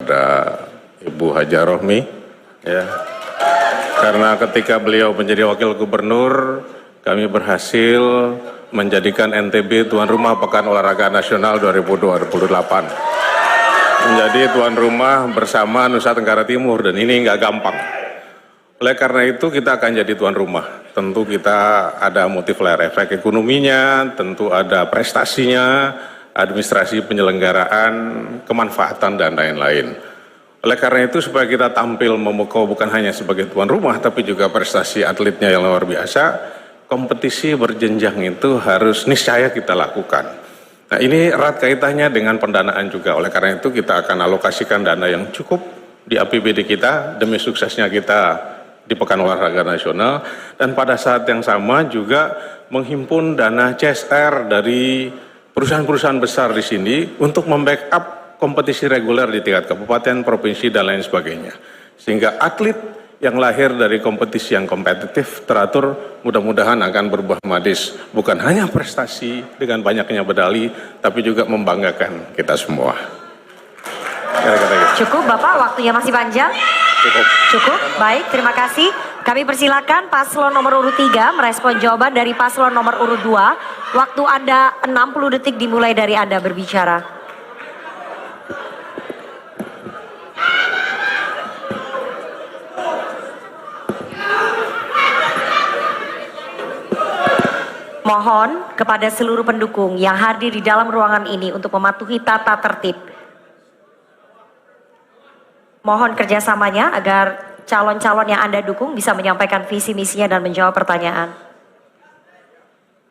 kepada Ibu Haja Rohmi, ya, karena ketika beliau menjadi wakil gubernur, kami berhasil menjadikan NTB tuan rumah Pekan Olahraga Nasional 2028. Menjadi tuan rumah bersama Nusa Tenggara Timur, dan ini nggak gampang. Oleh karena itu kita akan jadi tuan rumah. Tentu kita ada multiplier efek ekonominya, tentu ada prestasinya, administrasi penyelenggaraan, kemanfaatan, dan lain-lain. Oleh karena itu supaya kita tampil memukau bukan hanya sebagai tuan rumah, tapi juga prestasi atletnya yang luar biasa, kompetisi berjenjang itu harus niscaya kita lakukan. Nah, ini erat kaitannya dengan pendanaan juga. Oleh karena itu kita akan alokasikan dana yang cukup di APBD kita demi suksesnya kita di Pekan Olahraga Nasional, dan pada saat yang sama juga menghimpun dana CSR dari perusahaan-perusahaan besar di sini untuk membackup kompetisi reguler di tingkat kabupaten, provinsi, dan lain sebagainya. Sehingga atlet yang lahir dari kompetisi yang kompetitif teratur mudah-mudahan akan berbuah manis. Bukan hanya prestasi dengan banyaknya medali, tapi juga membanggakan kita semua. Cukup Bapak, waktunya masih panjang? Cukup, baik, terima kasih. Kami persilakan paslon nomor urut 3 merespon jawaban dari paslon nomor urut 2. Waktu Anda 60 detik dimulai dari Anda berbicara. Mohon kepada seluruh pendukung yang hadir di dalam ruangan ini untuk mematuhi tata tertib. Mohon kerjasamanya agar calon-calon yang Anda dukung bisa menyampaikan visi misinya dan menjawab pertanyaan.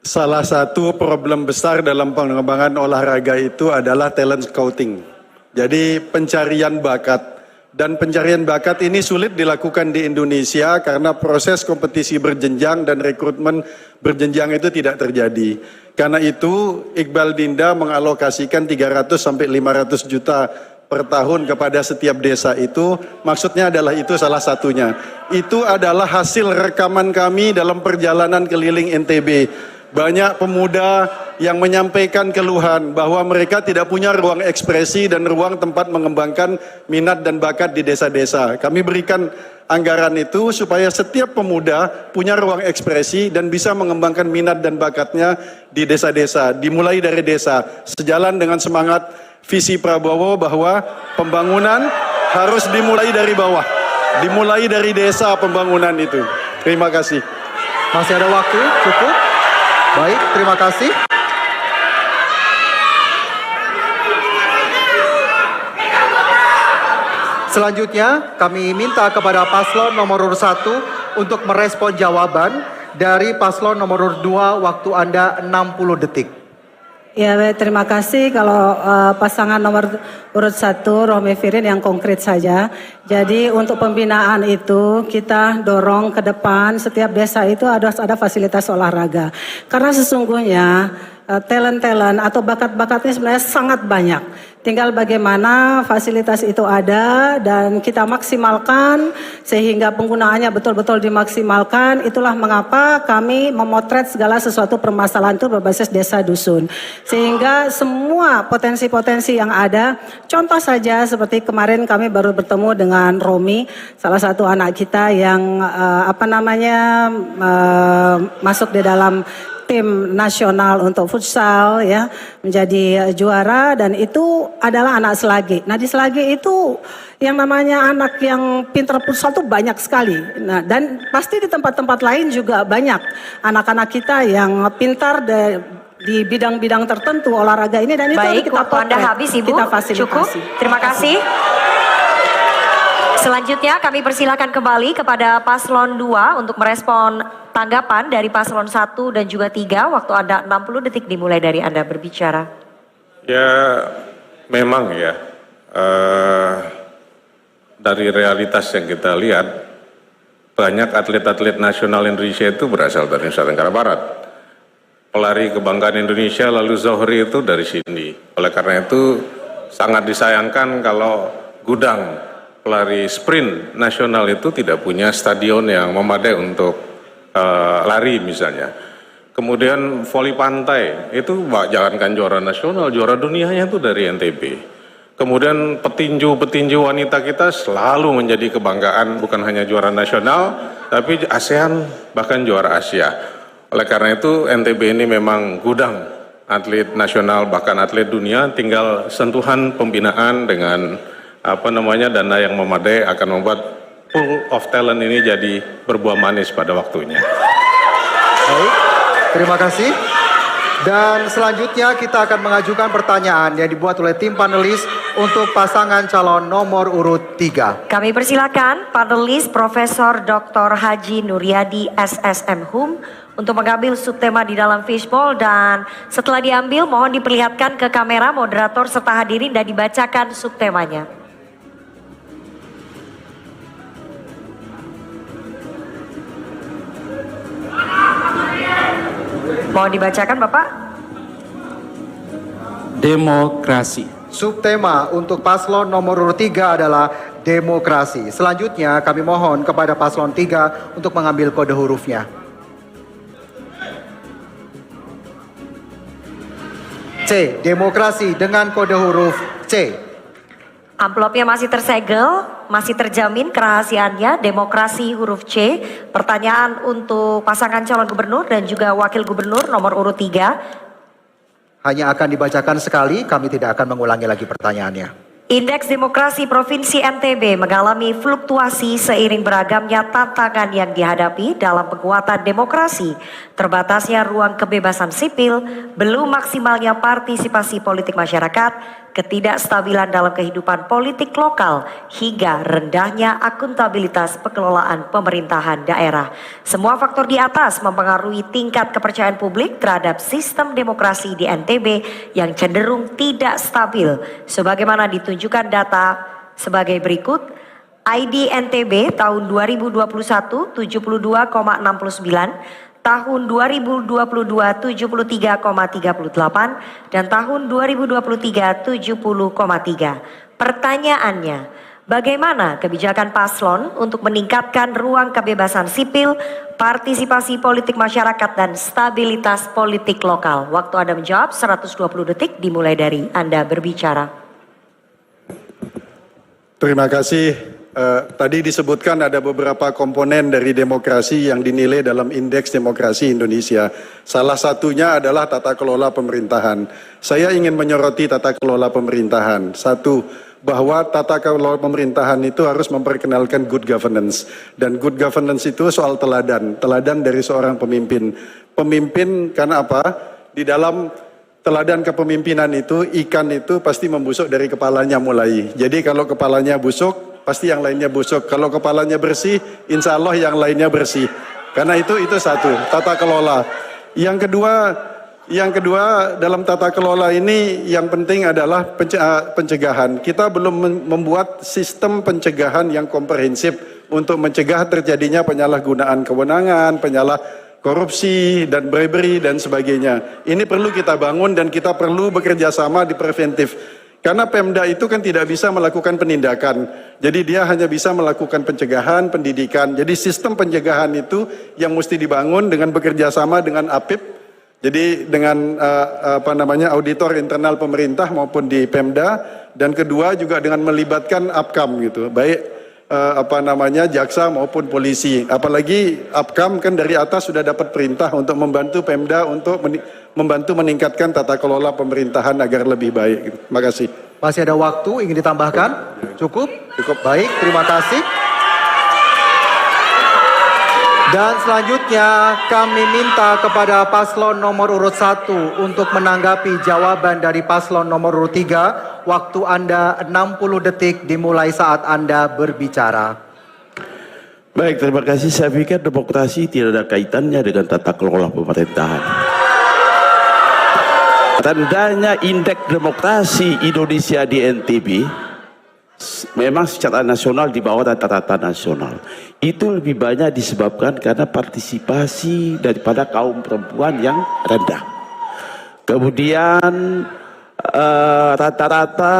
Salah satu problem besar dalam pengembangan olahraga itu adalah talent scouting. Jadi pencarian bakat. Dan pencarian bakat ini sulit dilakukan di Indonesia karena proses kompetisi berjenjang dan rekrutmen berjenjang itu tidak terjadi. Karena itu Iqbal Dinda mengalokasikan 300 sampai 500 juta per tahun kepada setiap desa itu. Maksudnya adalah itu salah satunya. Itu adalah hasil rekaman kami dalam perjalanan keliling NTB. Banyak pemuda yang menyampaikan keluhan bahwa mereka tidak punya ruang ekspresi dan ruang tempat mengembangkan minat dan bakat di desa-desa. Kami berikan anggaran itu supaya setiap pemuda punya ruang ekspresi dan bisa mengembangkan minat dan bakatnya di desa-desa. Dimulai dari desa, sejalan dengan semangat visi Prabowo bahwa pembangunan harus dimulai dari bawah. Dimulai dari desa pembangunan itu. Terima kasih. Masih ada waktu, cukup. Baik, terima kasih. Selanjutnya kami minta kepada paslon nomor urut 1 untuk merespon jawaban dari paslon nomor urut 2, waktu Anda 60 detik. Ya, baik, terima kasih. Kalau pasangan nomor urut 1 Rohmi Firin yang konkret saja. Jadi untuk pembinaan itu kita dorong ke depan setiap desa itu harus ada fasilitas olahraga. Karena sesungguhnya talent-talent atau bakat-bakatnya sebenarnya sangat banyak. Tinggal bagaimana fasilitas itu ada dan kita maksimalkan sehingga penggunaannya betul-betul dimaksimalkan. Itulah mengapa kami memotret segala sesuatu permasalahan itu berbasis desa dusun. Sehingga semua potensi-potensi yang ada, contoh saja seperti kemarin kami baru bertemu dengan Romi, salah satu anak kita yang masuk di dalam tim nasional untuk futsal ya, menjadi juara, dan itu adalah anak Selagi. Nah, di Selagi itu yang namanya anak yang pintar futsal tuh banyak sekali. Nah, dan pasti di tempat-tempat lain juga banyak anak-anak kita yang pintar di bidang-bidang tertentu olahraga ini, dan itu baik, kita waktu Anda habis Ibu. kita fasilitasi. Cukup. Terima kasih. Selanjutnya kami persilakan kembali kepada paslon 2 untuk merespon tanggapan dari paslon 1 dan juga 3. Waktu Anda 60 detik dimulai dari Anda berbicara. Ya, memang ya, dari realitas yang kita lihat, banyak atlet-atlet nasional Indonesia itu berasal dari Nusa Tenggara Barat. Pelari kebanggaan Indonesia lalu Zohri itu dari sini. Oleh karena itu sangat disayangkan kalau gudang pelari sprint nasional itu tidak punya stadion yang memadai untuk lari misalnya. Kemudian voli pantai itu jangankan juara nasional, juara dunianya itu dari NTB. Kemudian petinju-petinju wanita kita selalu menjadi kebanggaan, bukan hanya juara nasional, tapi ASEAN bahkan juara Asia. Oleh karena itu NTB ini memang gudang atlet nasional bahkan atlet dunia, tinggal sentuhan pembinaan dengan dana yang memadai akan membuat pool of talent ini jadi berbuah manis pada waktunya. Baik, terima kasih. Dan selanjutnya kita akan mengajukan pertanyaan yang dibuat oleh tim panelis untuk pasangan calon nomor urut 3. Kami persilakan panelis Profesor Dr. Haji Nuryadi SSM Hum untuk mengambil subtema di dalam fishbowl, dan setelah diambil mohon diperlihatkan ke kamera moderator serta hadirin dan dibacakan subtemanya. Mohon dibacakan Bapak. Demokrasi. Subtema untuk paslon nomor urut 3 adalah demokrasi. Selanjutnya kami mohon kepada paslon 3 untuk mengambil kode hurufnya. C, demokrasi dengan kode huruf C. Amplopnya masih tersegel, masih terjamin kerahasiaannya, demokrasi huruf C. Pertanyaan untuk pasangan calon gubernur dan juga wakil gubernur nomor urut 3. Hanya akan dibacakan sekali, kami tidak akan mengulangi lagi pertanyaannya. Indeks demokrasi Provinsi NTB mengalami fluktuasi seiring beragamnya tantangan yang dihadapi dalam penguatan demokrasi, terbatasnya ruang kebebasan sipil, belum maksimalnya partisipasi politik masyarakat, ketidakstabilan dalam kehidupan politik lokal, hingga rendahnya akuntabilitas pengelolaan pemerintahan daerah. Semua faktor di atas mempengaruhi tingkat kepercayaan publik terhadap sistem demokrasi di NTB yang cenderung tidak stabil, sebagaimana ditunjukkan data sebagai berikut. ID NTB tahun 2021 72,69, tahun 2022 73,38, dan tahun 2023 70,3. Pertanyaannya, bagaimana kebijakan paslon untuk meningkatkan ruang kebebasan sipil, partisipasi politik masyarakat, dan stabilitas politik lokal? Waktu Anda menjawab 120 detik dimulai dari Anda berbicara. Terima kasih. Tadi disebutkan ada beberapa komponen dari demokrasi yang dinilai dalam Indeks Demokrasi Indonesia. Salah satunya adalah tata kelola pemerintahan. Saya ingin menyoroti tata kelola pemerintahan. Satu, bahwa tata kelola pemerintahan itu harus memperkenalkan good governance. Dan good governance itu soal teladan. Teladan dari seorang pemimpin. Pemimpin karena apa? Di dalam teladan kepemimpinan itu, ikan itu pasti membusuk dari kepalanya mulai. Jadi kalau kepalanya busuk, pasti yang lainnya busuk. Kalau kepalanya bersih, insya Allah yang lainnya bersih. Karena itu satu, tata kelola. Yang kedua dalam tata kelola ini yang penting adalah pencegahan. Kita belum membuat sistem pencegahan yang komprehensif untuk mencegah terjadinya penyalahgunaan kewenangan, korupsi dan bribery dan sebagainya. Ini perlu kita bangun dan kita perlu bekerja sama di preventif. Karena Pemda itu kan tidak bisa melakukan penindakan. Jadi dia hanya bisa melakukan pencegahan, pendidikan. Jadi sistem pencegahan itu yang mesti dibangun dengan bekerja sama dengan APIP. Jadi dengan auditor internal pemerintah maupun di Pemda. Dan kedua juga dengan melibatkan APKAM gitu. Baik jaksa maupun polisi. Apalagi APKAM kan dari atas sudah dapat perintah untuk membantu Pemda untuk membantu meningkatkan tata kelola pemerintahan agar lebih baik. Terima kasih. Masih ada waktu, ingin ditambahkan? Cukup? Cukup. Baik, terima kasih. Dan selanjutnya kami minta kepada paslon nomor urut 1 untuk menanggapi jawaban dari paslon nomor urut 3. Waktu Anda 60 detik dimulai saat Anda berbicara. Baik, terima kasih. Saya pikir demokrasi tidak ada kaitannya dengan tata kelola pemerintahan. Tandanya indeks demokrasi Indonesia di NTB memang secara nasional di bawah rata-rata nasional. Itu lebih banyak disebabkan karena partisipasi daripada kaum perempuan yang rendah. Kemudian rata-rata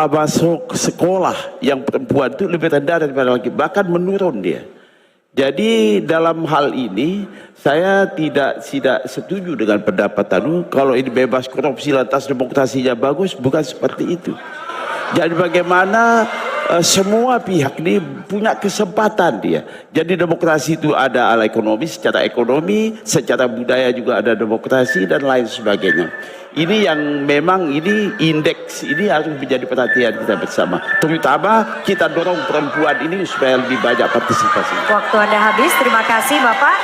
masuk sekolah yang perempuan itu lebih rendah daripada laki, bahkan menurun dia. Jadi dalam hal ini saya tidak setuju dengan pendapat kalau ini bebas korupsi lantas demokrasinya bagus, bukan seperti itu. Jadi bagaimana semua pihak ini punya kesempatan dia. Jadi demokrasi itu ada ala ekonomi, secara budaya juga ada demokrasi dan lain sebagainya. Ini yang memang ini indeks ini harus menjadi perhatian kita bersama. Terutama kita dorong perempuan ini supaya lebih banyak partisipasi. Waktu Anda habis, terima kasih Bapak.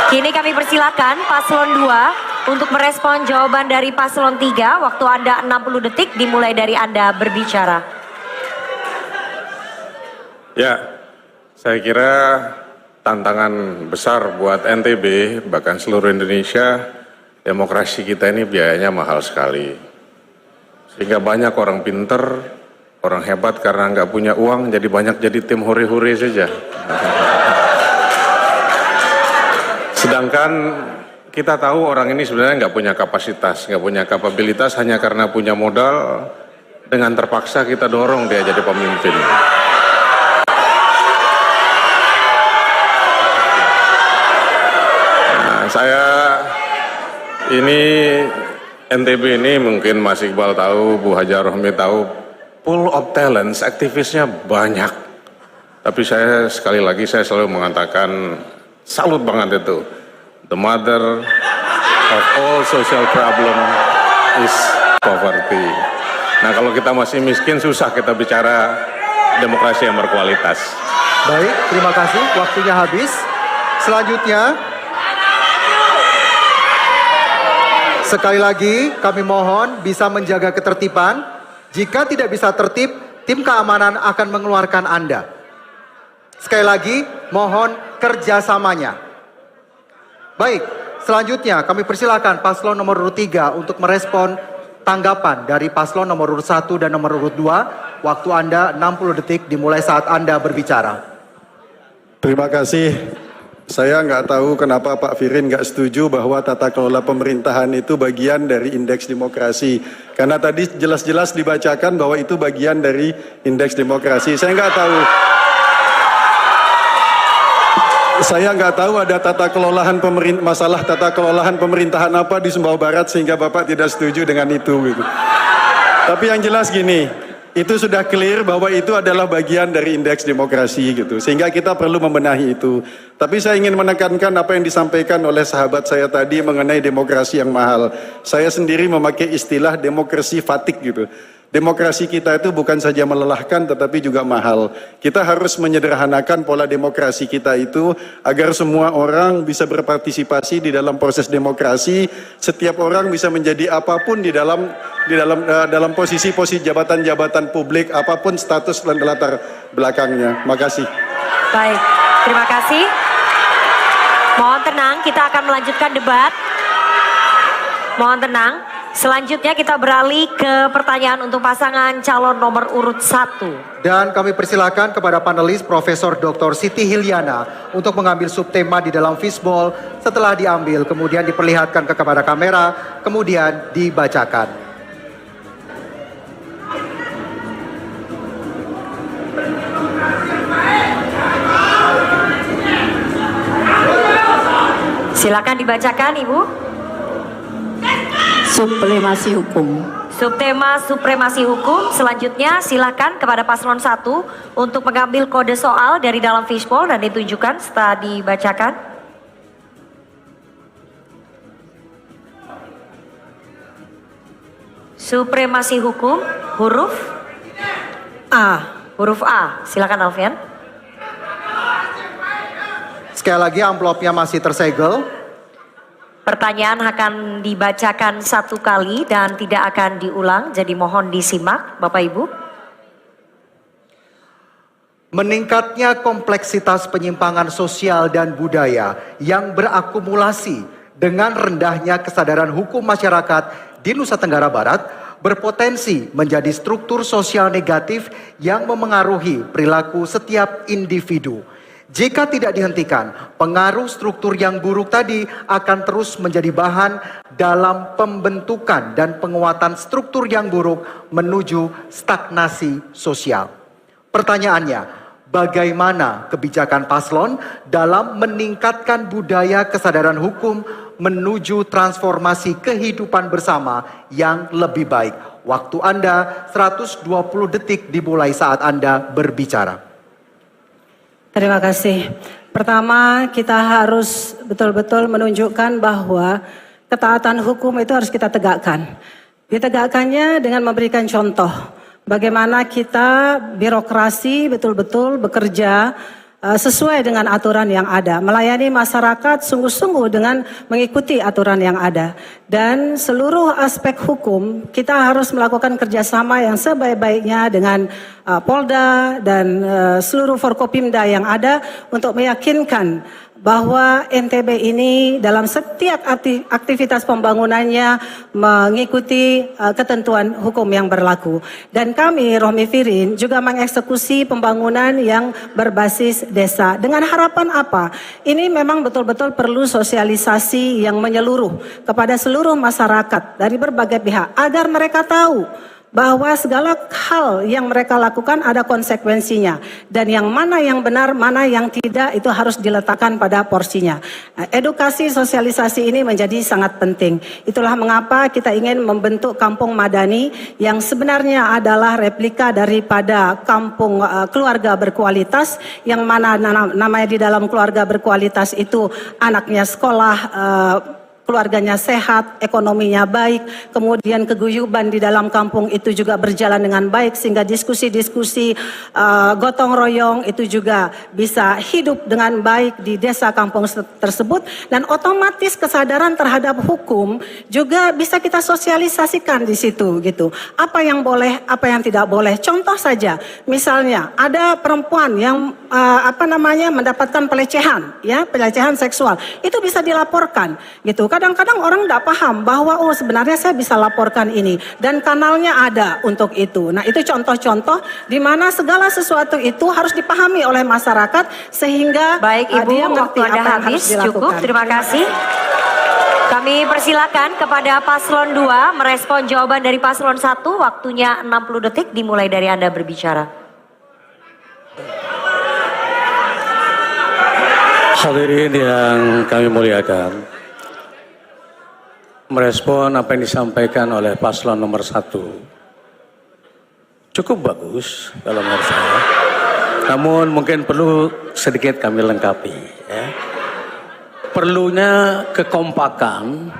Kini kami persilakan Paslon 2 untuk merespon jawaban dari Paslon 3. Waktu Anda 60 detik dimulai dari Anda berbicara. Ya, saya kira tantangan besar buat NTB, bahkan seluruh Indonesia, demokrasi kita ini biayanya mahal sekali. Sehingga banyak orang pinter, orang hebat karena nggak punya uang, jadi banyak jadi tim hore-hore saja. Sedangkan kita tahu orang ini sebenarnya nggak punya kapasitas, nggak punya kapabilitas, hanya karena punya modal, dengan terpaksa kita dorong dia jadi pemimpin. Saya ini NTB ini mungkin Mas Iqbal tahu, Bu Haja Rohmi tahu, pool of talents, aktivisnya banyak. Tapi saya sekali lagi saya selalu mengatakan salut banget itu. The mother of all social problem is poverty. Nah kalau kita masih miskin susah kita bicara demokrasi yang berkualitas. Baik, terima kasih. Waktunya habis. Selanjutnya, sekali lagi kami mohon bisa menjaga ketertiban. Jika tidak bisa tertib, tim keamanan akan mengeluarkan Anda. Sekali lagi mohon kerjasamanya. Baik, selanjutnya kami persilakan paslon nomor urut 3 untuk merespon tanggapan dari paslon nomor urut 1 dan nomor urut 2. Waktu Anda 60 detik dimulai saat Anda berbicara. Terima kasih. Saya nggak tahu kenapa Pak Firin nggak setuju bahwa tata kelola pemerintahan itu bagian dari indeks demokrasi. Karena tadi jelas-jelas dibacakan bahwa itu bagian dari indeks demokrasi. Saya nggak tahu. Saya nggak tahu ada masalah tata kelolahan pemerintahan apa di Sumbawa Barat sehingga Bapak tidak setuju dengan itu. Gitu. Tapi yang jelas gini, itu sudah clear bahwa itu adalah bagian dari indeks demokrasi gitu. Sehingga kita perlu membenahi itu. Tapi saya ingin menekankan apa yang disampaikan oleh sahabat saya tadi mengenai demokrasi yang mahal. Saya sendiri memakai istilah demokrasi fatigue gitu. Demokrasi kita itu bukan saja melelahkan tetapi juga mahal. Kita harus menyederhanakan pola demokrasi kita itu agar semua orang bisa berpartisipasi di dalam proses demokrasi. Setiap orang bisa menjadi apapun di dalam posisi-posisi jabatan-jabatan publik, apapun status dan latar belakangnya. Makasih. Baik, terima kasih. Mohon tenang, kita akan melanjutkan debat. Mohon tenang. Selanjutnya kita beralih ke pertanyaan untuk pasangan calon nomor urut 1. Dan kami persilakan kepada panelis Profesor Dr. Siti Hilyana untuk mengambil subtema di dalam fishbowl. Setelah diambil, kemudian diperlihatkan kepada kamera, kemudian dibacakan. Silakan dibacakan, Ibu. Supremasi hukum. Subtema supremasi hukum. Selanjutnya silakan kepada paslon 1 untuk mengambil kode soal dari dalam fishbowl dan ditunjukkan setelah dibacakan. Supremasi hukum, huruf A. Huruf A. Silakan Alfian. Sekali lagi amplopnya masih tersegel. Pertanyaan akan dibacakan 1 kali dan tidak akan diulang, jadi mohon disimak Bapak Ibu. Meningkatnya kompleksitas penyimpangan sosial dan budaya yang berakumulasi dengan rendahnya kesadaran hukum masyarakat di Nusa Tenggara Barat berpotensi menjadi struktur sosial negatif yang memengaruhi perilaku setiap individu. Jika tidak dihentikan, pengaruh struktur yang buruk tadi akan terus menjadi bahan dalam pembentukan dan penguatan struktur yang buruk menuju stagnasi sosial. Pertanyaannya, bagaimana kebijakan paslon dalam meningkatkan budaya kesadaran hukum menuju transformasi kehidupan bersama yang lebih baik? Waktu Anda 120 detik dimulai saat Anda berbicara. Terima kasih. Pertama, kita harus betul-betul menunjukkan bahwa ketaatan hukum itu harus kita tegakkan. Ditegakkannya dengan memberikan contoh bagaimana kita birokrasi betul-betul bekerja sesuai dengan aturan yang ada, melayani masyarakat sungguh-sungguh dengan mengikuti aturan yang ada. Dan seluruh aspek hukum kita harus melakukan kerjasama yang sebaik-baiknya dengan Polda dan seluruh Forkopimda yang ada untuk meyakinkan bahwa NTB ini dalam setiap aktivitas pembangunannya mengikuti ketentuan hukum yang berlaku. Dan kami Rohmi Firin juga mengeksekusi pembangunan yang berbasis desa. Dengan harapan apa? Ini memang betul-betul perlu sosialisasi yang menyeluruh kepada seluruh masyarakat dari berbagai pihak agar mereka tahu bahwa segala hal yang mereka lakukan ada konsekuensinya, dan yang mana yang benar, mana yang tidak, itu harus diletakkan pada porsinya. Nah, edukasi sosialisasi ini menjadi sangat penting. Itulah mengapa kita ingin membentuk kampung madani yang sebenarnya adalah replika daripada kampung keluarga berkualitas, yang mana namanya di dalam keluarga berkualitas itu anaknya sekolah, keluarganya sehat, ekonominya baik, kemudian keguyuban di dalam kampung itu juga berjalan dengan baik, sehingga diskusi-diskusi gotong royong itu juga bisa hidup dengan baik di desa kampung tersebut, dan otomatis kesadaran terhadap hukum juga bisa kita sosialisasikan di situ gitu. Apa yang boleh, apa yang tidak boleh. Contoh saja, misalnya ada perempuan yang mendapatkan pelecehan, ya, pelecehan seksual, itu bisa dilaporkan gitu. Kadang-kadang orang tidak paham bahwa oh sebenarnya saya bisa laporkan ini dan kanalnya ada untuk itu. Nah, itu contoh-contoh di mana segala sesuatu itu harus dipahami oleh masyarakat sehingga baik Ibu, dia waktu ngerti Anda apa yang habis. harus dilakukan. Cukup, terima kasih. Kami persilakan kepada paslon 2 merespon jawaban dari paslon 1. Waktunya 60 detik dimulai dari Anda berbicara. Hadirin yang kami muliakan, merespon apa yang disampaikan oleh paslon nomor 1 cukup bagus kalau menurut saya. Namun mungkin perlu sedikit kami lengkapi, ya. Perlunya kekompakan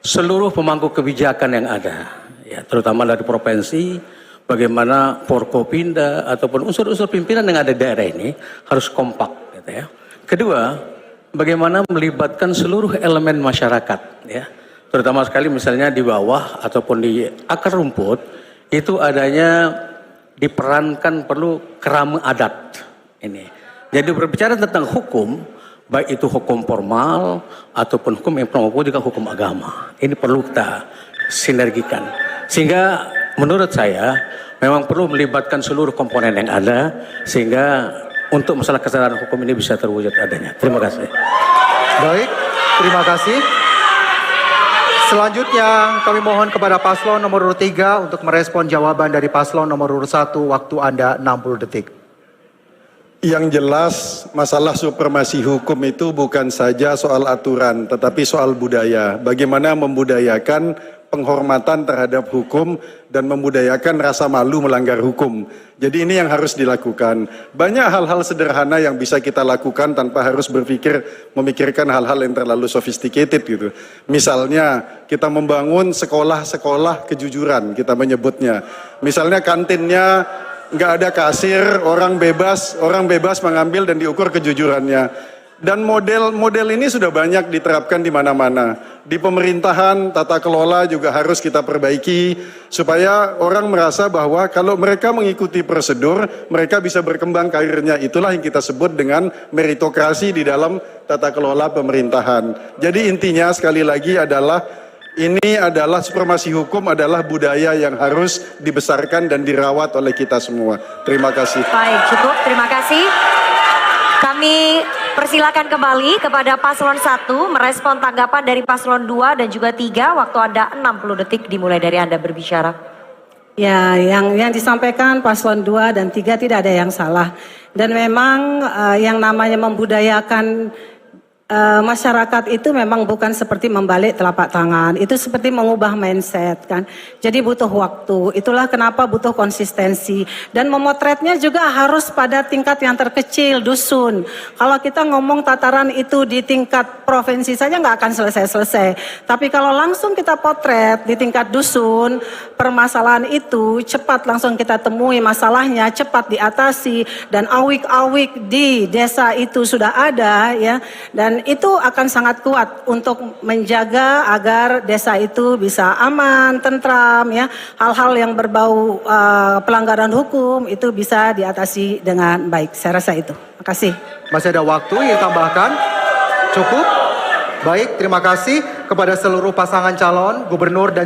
seluruh pemangku kebijakan yang ada, ya, terutama dari provinsi, bagaimana Forkopimda ataupun unsur-unsur pimpinan yang ada di daerah ini harus kompak, gitu ya. Kedua, bagaimana melibatkan seluruh elemen masyarakat, ya, terutama sekali misalnya di bawah ataupun di akar rumput, itu adanya diperankan perlu kerama adat ini. Jadi berbicara tentang hukum, baik itu hukum formal ataupun hukum informal, juga hukum agama, ini perlu kita sinergikan. Sehingga menurut saya memang perlu melibatkan seluruh komponen yang ada sehingga untuk masalah kesadaran hukum ini bisa terwujud adanya. Terima kasih. Baik, terima kasih. Selanjutnya kami mohon kepada paslon nomor urut 3 untuk merespon jawaban dari paslon nomor urut 1. Waktu Anda 60 detik. Yang jelas masalah supremasi hukum itu bukan saja soal aturan, tetapi soal budaya. Bagaimana membudayakan penghormatan terhadap hukum dan membudayakan rasa malu melanggar hukum. Jadi ini yang harus dilakukan. Banyak hal-hal sederhana yang bisa kita lakukan tanpa harus memikirkan hal-hal yang terlalu sophisticated gitu. Misalnya kita membangun sekolah-sekolah kejujuran, kita menyebutnya. Misalnya kantinnya nggak ada kasir, orang bebas mengambil dan diukur kejujurannya. Dan model ini sudah banyak diterapkan di mana-mana. Di pemerintahan, tata kelola juga harus kita perbaiki supaya orang merasa bahwa kalau mereka mengikuti prosedur, mereka bisa berkembang karirnya. Itulah yang kita sebut dengan meritokrasi di dalam tata kelola pemerintahan. Jadi intinya sekali lagi adalah ini adalah supremasi hukum adalah budaya yang harus dibesarkan dan dirawat oleh kita semua. Terima kasih. Baik, cukup. Terima kasih. Kami persilakan kembali kepada paslon 1 merespon tanggapan dari paslon 2 dan juga 3. Waktu Anda 60 detik dimulai dari Anda berbicara. Ya, yang disampaikan paslon 2 dan 3 tidak ada yang salah. Dan memang yang namanya membudayakan masyarakat itu memang bukan seperti membalik telapak tangan, itu seperti mengubah mindset kan. Jadi butuh waktu. Itulah kenapa butuh konsistensi dan memotretnya juga harus pada tingkat yang terkecil, dusun. Kalau kita ngomong tataran itu di tingkat provinsi saja nggak akan selesai-selesai. Tapi kalau langsung kita potret di tingkat dusun, permasalahan itu cepat langsung kita temui masalahnya, cepat diatasi dan awik-awik di desa itu sudah ada ya. Dan itu akan sangat kuat untuk menjaga agar desa itu bisa aman, tentram ya. Hal-hal yang berbau pelanggaran hukum itu bisa diatasi dengan baik. Saya rasa itu. Terima kasih. Masih ada waktu yang ditambahkan? Cukup? Baik, terima kasih kepada seluruh pasangan calon gubernur dan